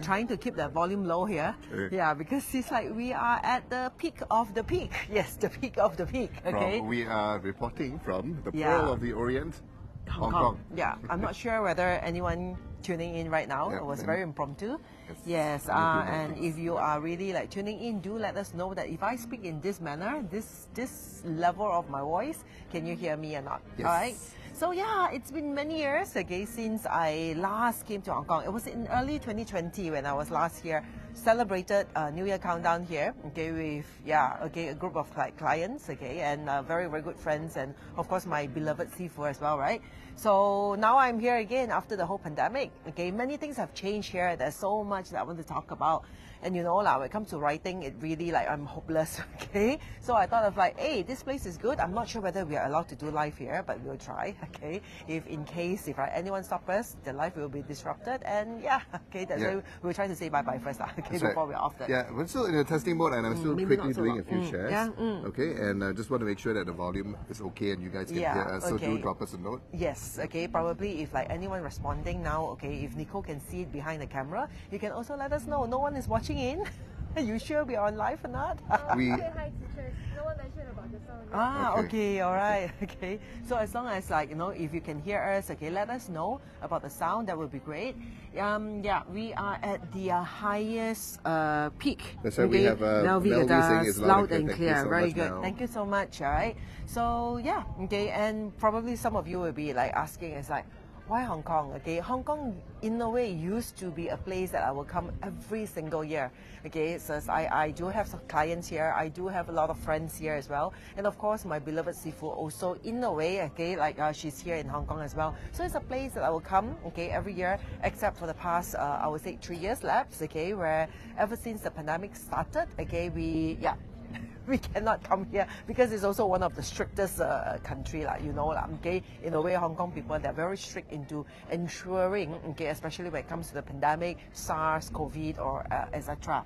Trying to keep the volume low here. Yeah, because it's like we are at the peak of the peak. Yes, the peak of the peak. Okay. We are reporting from the Pearl of the Orient, Hong Kong. Yeah, I'm not sure whether anyone tuning in right now. It was very impromptu. Yes, and if you are really like tuning in, do let us know that if I speak in this manner, this level of my voice, can you hear me or not? Yes. All right. So yeah, it's been many years, okay, since I last came to Hong Kong. It was in early 2020 when I was last here, celebrated New Year countdown here, okay, with, a group of like clients, okay, and very, very good friends, and of course my beloved Sifu as well, right? So now I'm here again after the whole pandemic, okay. Many things have changed here. There's so much that I want to talk about. And you know, like, when it comes to writing, it really, like, I'm hopeless, okay? So I thought of like, hey, this place is good. I'm not sure whether we are allowed to do live here, but we'll try, okay? If anyone stops us, the life will be disrupted. And okay, that's why we're trying to say bye-bye first, okay, before we're off that. Yeah, we're still in a testing mode, and I'm still quickly doing a few shares. Okay, and I just want to make sure that the volume is okay and you guys can hear us. So do drop us a note. Yes, okay, probably if like anyone responding now, okay, if Nicole can see it behind the camera, you can also let us know. No one is watching in. Are you sure we are on live or not? We say hi to church. No one mentioned about the sound. Okay, all right, okay. So as long as, like, you know, if you can hear us, okay, let us know about the sound. That would be great. We are at the highest peak. That's right. We have now we Mel get is loud and clear. So very good. Now. Thank you so much. All right. So okay, and probably some of you will be like asking, it's like, why Hong Kong? Okay, Hong Kong in a way used to be a place that I will come every single year. Okay, so I do have some clients here. I do have a lot of friends here as well, and of course my beloved Sifu also in a way. Okay, like she's here in Hong Kong as well. So it's a place that I will come. Okay, every year except for the past I would say 3 years lapse. Okay, where ever since the pandemic started. Okay, we cannot come here because it's also one of the strictest country, like, you know, okay. In a way, Hong Kong people, they're very strict into ensuring, okay, especially when it comes to the pandemic, SARS, COVID, or etc.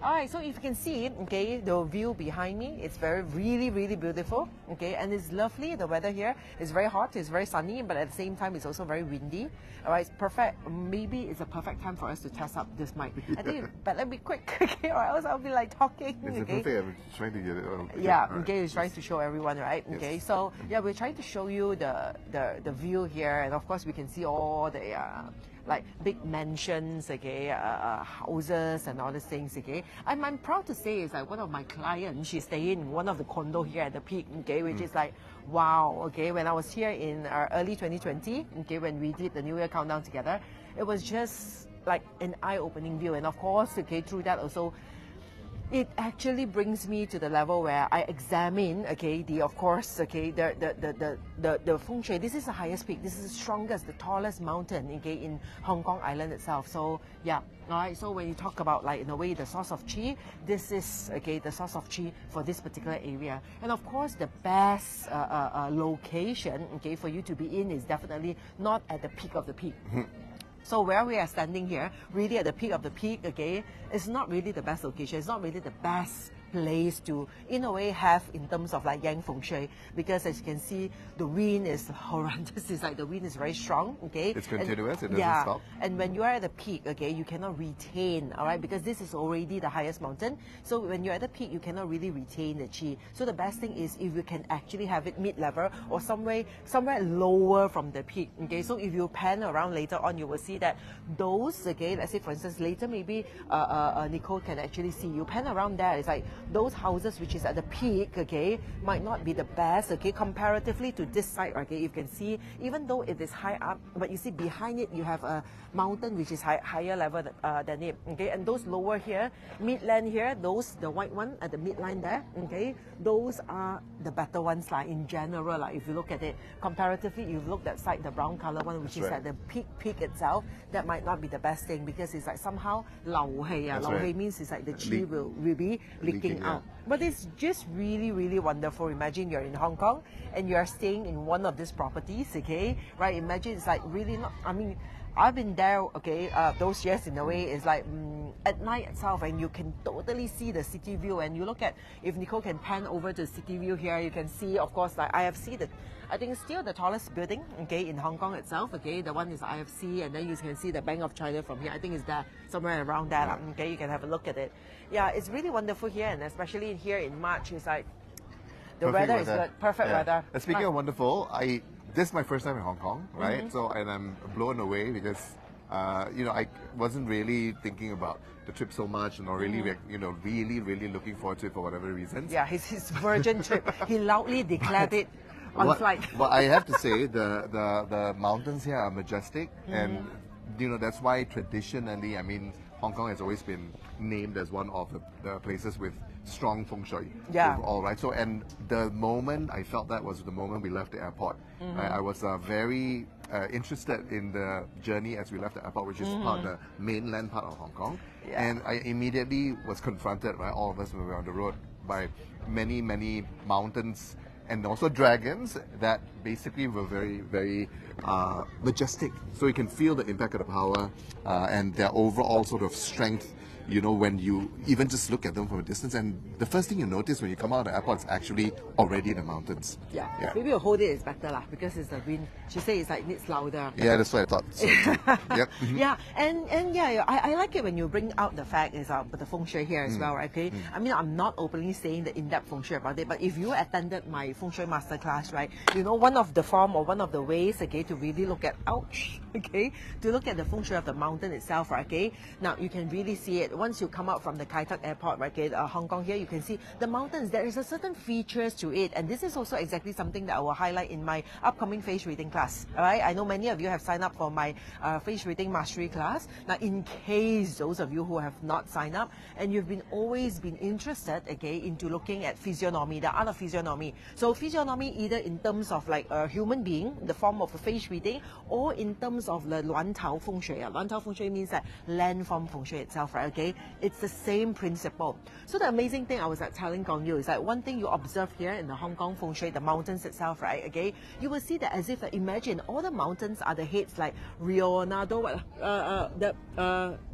All right, so if you can see, okay, the view behind me, it's really, really beautiful, okay, and it's lovely. The weather here is very hot, it's very sunny, but at the same time, it's also very windy. All right, it's perfect. Maybe it's a perfect time for us to test out this mic. I think, but let me quick, okay, or else I'll be like talking. It's okay. perfect. I'm trying to get it on. Okay, we're trying to show everyone, right? Yes. Okay, so we're trying to show you the view here, and of course we can see all the like big mansions, okay, houses and all these things, okay. I'm proud to say is like one of my clients, she's staying in one of the condo here at the peak, okay, which is like, wow, okay. When I was here in early 2020, okay, when we did the New Year countdown together, it was just like an eye-opening view, and of course, okay, through that also, it actually brings me to the level where I examine, okay, the feng shui. This is the highest peak. This is the strongest, the tallest mountain, okay, in Hong Kong Island itself. So all right. So when you talk about, like, in a way, the source of qi, this is, okay, the source of qi for this particular area. And of course, the best location, okay, for you to be in is definitely not at the peak of the peak. So where we are standing here, really at the peak of the peak, okay, it's not really the best location. It's not really the best place to, in a way, have in terms of like Yang Feng Shui, because as you can see, the wind is horrendous. It's like the wind is very strong, okay? It's continuous, it doesn't stop. And when you are at the peak, okay, you cannot retain, all right, because this is already the highest mountain. So when you're at the peak, you cannot really retain the qi. So the best thing is if you can actually have it mid-level or somewhere lower from the peak, okay? So if you pan around later on, you will see that those, okay, let's say for instance, later maybe Nicole can actually see, you pan around there, it's like those houses which is at the peak, okay, might not be the best, okay, comparatively to this side, okay. You can see, even though it is high up, but you see behind it, you have a mountain which is higher level than it, okay. And those lower here, midland here, those, the white one at the midline there, okay, those are the better ones, like, in general, like, if you look at it, comparatively, you look that side, the brown color one, which is at the peak itself, that might not be the best thing, because it's like somehow lao hei. Lao hei means it's like the qi will be leaking going out. But it's just really, really wonderful. Imagine you're in Hong Kong and you're staying in one of these properties, okay? Right? Imagine it's like really not, I mean, I've been there, okay, those years in a way, it's like at night itself and you can totally see the city view, and you look at, if Nicole can pan over to city view here, you can see, of course, like IFC, I think it's still the tallest building, okay, in Hong Kong itself, okay, the one is IFC, and then you can see the Bank of China from here. I think it's there, somewhere around that, okay, you can have a look at it. Yeah, it's really wonderful here, and especially here in March, it's like, the weather is good, perfect weather. And speaking of wonderful, this is my first time in Hong Kong, right? So, and I'm blown away because, you know, I wasn't really thinking about the trip so much, and really, you know, really looking forward to it for whatever reasons. Yeah, his virgin trip. He loudly declared it on flight. But I have to say, the mountains here are majestic, and you know that's why traditionally, I mean, Hong Kong has always been named as one of the places with strong feng shui. Yeah. Overall, right? So, and the moment I felt that was the moment we left the airport. I was very interested in the journey as we left the airport, which is part of the mainland part of Hong Kong. Yeah. And I immediately was confronted, right, all of us when we were on the road, by many mountains and also dragons that basically were very majestic. So you can feel the impact of the power and their overall sort of strength, you know, when you even just look at them from a distance. And the first thing you notice when you come out of the airport is actually already the mountains. Yeah. Maybe you hold it is better lah, because it's the wind. She said it's like needs louder. Yeah, that's what I thought. So, yep. Yeah, and yeah, I like it when you bring out the fact is the feng shui here as well, right? Okay. I mean, I'm not openly saying the in-depth feng shui about it, but if you attended my feng shui masterclass, right, you know, one of the form or one of the ways, okay, to really look at, okay, to look at the feng shui of the mountain itself, right? Okay. Now you can really see it once you come out from the Kai Tak airport, right? Okay, Hong Kong here, you can see the mountains. There is a certain features to it, and this is also exactly something that I will highlight in my upcoming face reading class. All right, I know many of you have signed up for my face reading mastery class. Now, in case those of you who have not signed up and you've always been interested, okay, into looking at physiognomy, the art of physiognomy. So physiognomy either in terms of like a human being, the form of a face reading, or in terms of the Luan Tao Feng Shui. Luan Tao Feng Shui means that landform Feng Shui itself, right? Okay, it's the same principle. So the amazing thing I was telling Gong Yu is that one thing you observe here in the Hong Kong Feng Shui, the mountains itself, right? Okay, you will see that as if imagine all the mountains are the heads like Leonardo,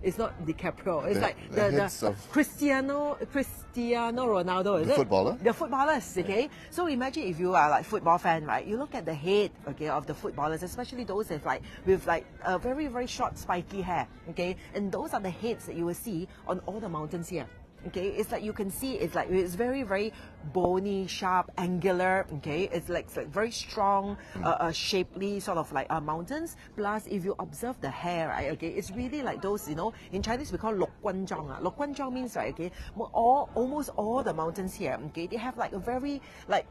it's not DiCaprio, it's like the Cristiano Ronaldo, is the it? Footballer? The footballers, okay? So imagine if you are like football fan, right? You look at the head, okay, of the footballers, especially those with a very short spiky hair, okay? And those are the heads that you will see on all the mountains here. Okay, it's like you can see it's very bony, sharp, angular. Okay, it's like very strong, shapely sort of like mountains. Plus, if you observe the hair, right? Okay, it's really like those, you know, in Chinese we call Lok Guan Zhang. Lok Guan Zhang means, right? Okay, almost all the mountains here. Okay, they have like a very like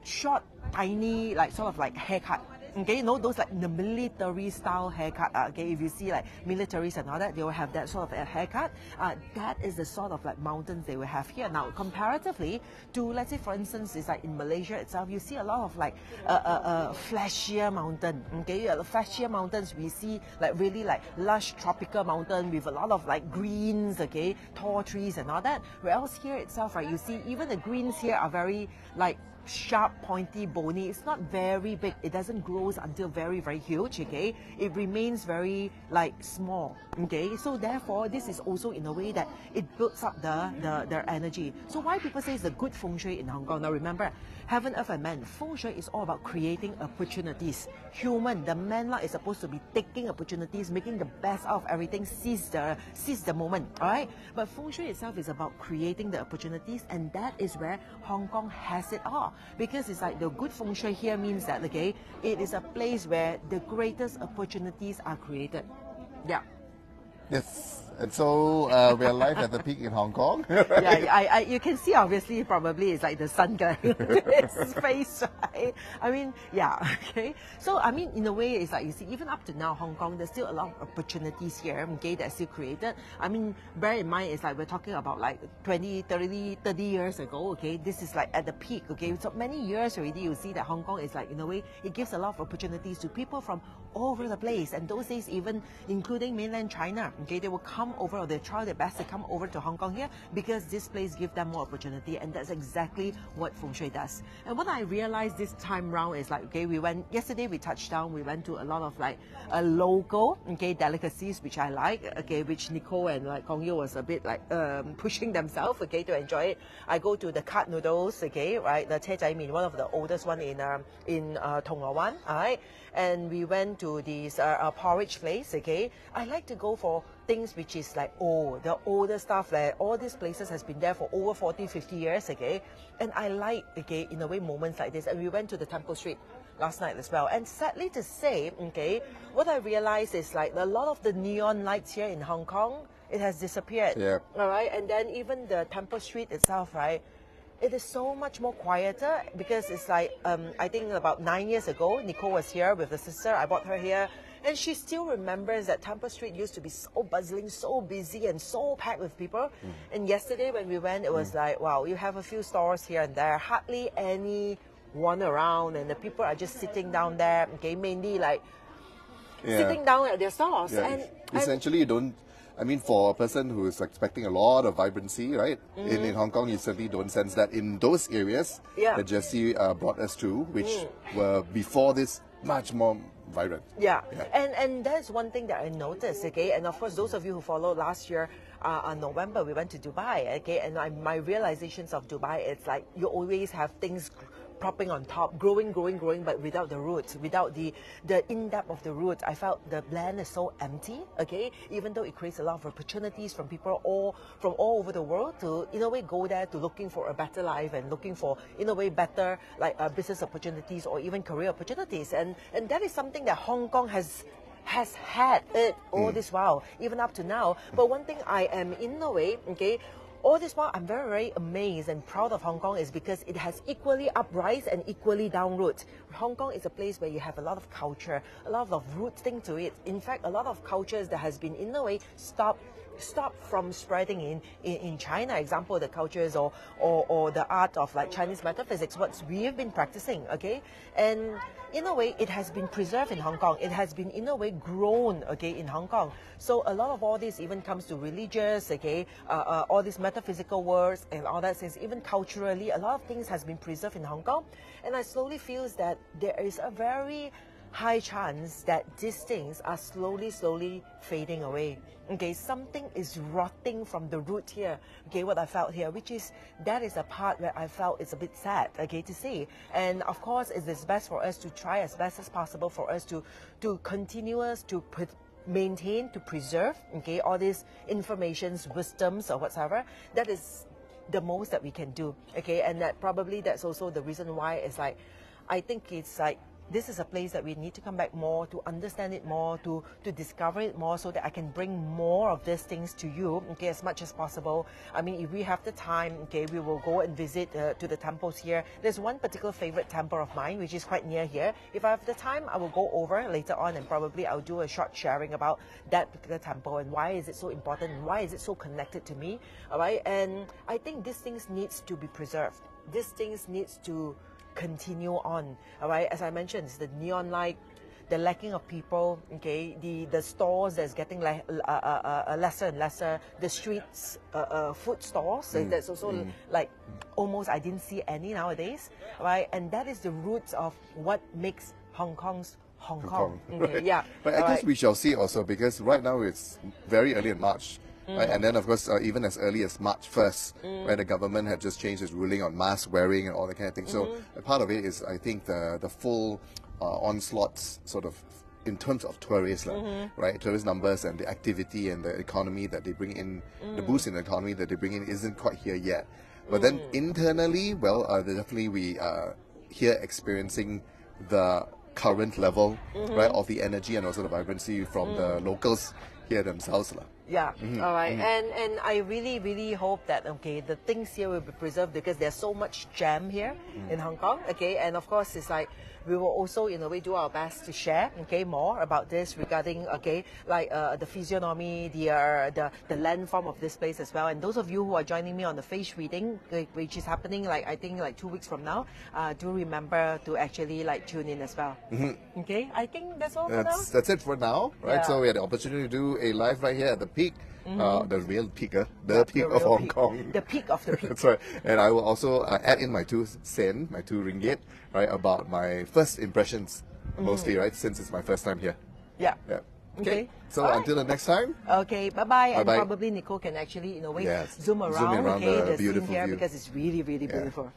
short, tiny, like sort of like haircut. Okay, you know those like the military style haircut. Okay, if you see like militaries and all that, they will have that sort of a haircut. That is the sort of like mountains they will have here. Now, comparatively to, let's say, for instance, it's like in Malaysia itself, you see a lot of like flashier mountain. Okay, flashier mountains we see like really like lush tropical mountain with a lot of like greens. Okay, tall trees and all that. Whereas here itself, right, you see even the greens here are very like sharp, pointy, bony. It's not very big. It doesn't grow until very huge. Okay, it remains very like small. Okay, so therefore this is also in a way that it builds up their energy. So why people say it's a good feng shui in Hong Kong? Now remember, heaven, earth and man, feng shui is all about creating opportunities. Human, the man is supposed to be taking opportunities, making the best out of everything, seize the moment. All right, but feng shui itself is about creating the opportunities, and that is where Hong Kong has it all. Because it's like the good feng shui here means that, okay, it is a place where the greatest opportunities are created. Yeah. Yes. And so we are live at the peak in Hong Kong. Right? Yeah, you can see obviously probably it's like the sun going into his face, right? I mean, yeah, okay. So I mean, in a way, it's like you see, even up to now, Hong Kong, there's still a lot of opportunities here, okay, that's still created. I mean, bear in mind, it's like we're talking about like 20, 30 years ago, okay? This is like at the peak, okay? So many years already, you see that Hong Kong is like, in a way, it gives a lot of opportunities to people from all over the place. And those days, even including mainland China, okay, they will come over, or they try their best to come over to Hong Kong here because this place gives them more opportunity, and that's exactly what Feng Shui does. And what I realized this time round is like, okay, yesterday we touched down, we went to a lot of like local, okay, delicacies, which I like, okay, which Nicole and like Kong Yu was a bit like pushing themselves, okay, to enjoy it. I go to the cart noodles, okay, right, the Che Zai Min, one of the oldest one in Thong Lo Wan, all right, and we went to this porridge place, okay. I like to go for things which is like, the older stuff, like all these places has been there for over 40, 50 years, okay, and I like, okay, in a way, moments like this. And we went to the Temple Street last night as well. And sadly to say, okay, what I realized is like a lot of the neon lights here in Hong Kong, it has disappeared. Yeah. All right, and then even the Temple Street itself, right, it is so much more quieter because it's like, I think about 9 years ago, Nicole was here with the sister. I brought her here. And she still remembers that Temple Street used to be so bustling, so busy, and so packed with people. And yesterday when we went, it was like, wow, you have a few stores here and there, hardly anyone around, and the people are just sitting down there, okay, mainly like sitting down at their stores. Yeah. And Essentially, you don't. I mean, for a person who is expecting a lot of vibrancy, right? In Hong Kong, you certainly don't sense that in those areas that Jessie brought us to, which were before this much more vibrant. Yeah. And that's one thing that I noticed, okay? And of course, those of you who followed last year, on November, we went to Dubai, okay? And my realizations of Dubai, it's like you always have things propping on top, growing, but without the roots, without the in-depth of the roots. I felt the land is so empty, okay? Even though it creates a lot of opportunities from people from all over the world to, in a way, go there to looking for a better life and looking for, in a way, better like business opportunities or even career opportunities. And that is something that Hong Kong has had it all this while, even up to now. But one thing I am, in a way, okay, all this while I'm very, very amazed and proud of Hong Kong is because it has equally uprise and equally down roots. Hong Kong is a place where you have a lot of culture, a lot of rooting to it. In fact, a lot of cultures that has been, in a way, stopped from spreading in China. Example, the cultures or the art of like Chinese Metaphysics, what we have been practicing, okay? And in a way, it has been preserved in Hong Kong. It has been, in a way, grown, okay, in Hong Kong. So a lot of all this even comes to religious, okay, all these metaphysical words and all that, since even culturally, a lot of things has been preserved in Hong Kong. And I slowly feel that there is a very high chance that these things are slowly fading away. Okay, something is rotting from the root here. Okay, what I felt here, that is a part where I felt it's a bit sad, okay, to see. And of course, it is best for us to try as best as possible for us to maintain, to preserve, okay, all these informations, wisdoms or whatsoever. That is the most that we can do, okay. And that's also the reason why it's like, I think it's like, this is a place that we need to come back more, to understand it more, to discover it more, so that I can bring more of these things to you, okay, as much as possible. I mean, if we have the time, okay, we will go and visit to the temples here. There's one particular favorite temple of mine, which is quite near here. If I have the time, I will go over later on, and probably I'll do a short sharing about that particular temple and why is it so important and why is it so connected to me, all right? And I think these things needs to be preserved. These things needs to continue on, all right? As I mentioned, it's the neon light, the lacking of people, okay, the stores that's getting lesser and lesser, the streets, food stores, that's also like almost I didn't see any nowadays, right? And that is the roots of what makes Hong Kong's Hong Kong. Okay, right. Yeah. But I guess we shall see also, because right now it's very early in March. Right? And then, of course, even as early as March 1st, where the government had just changed its ruling on mask wearing and all that kind of thing. So a part of it is, I think, the full onslaughts sort of in terms of tourists, right? Tourist numbers and the activity and the economy that they bring in, the boost in the economy that they bring in isn't quite here yet. But then internally, well, definitely we are here experiencing the current level, right, of the energy and also the vibrancy from the locals here themselves. lah. Yeah. All right. And I really hope that the things here will be preserved because there's so much gem here in Hong Kong. Okay, and of course it's like we will also in a way do our best to share more about this regarding the physiognomy, the landform of this place as well. And those of you who are joining me on the face reading, which is happening I think 2 weeks from now, do remember to actually tune in as well. Okay, I think that's all for now. That's it for now, right? Yeah. So we had the opportunity to do a live right here at the peak, the real peak, the peak of real Hong peak. Kong. The peak of the peak. That's right. And I will also add in my 2 sen, my 2 ringgit, right, about my first impressions, mostly, right, since it's my first time here. Yeah. Yeah. Okay. So All right. until the next time. Okay, bye-bye. And Bye-bye. probably Nicole can actually, in a way, Yes. zoom around, the the scene beautiful here view. because it's really beautiful.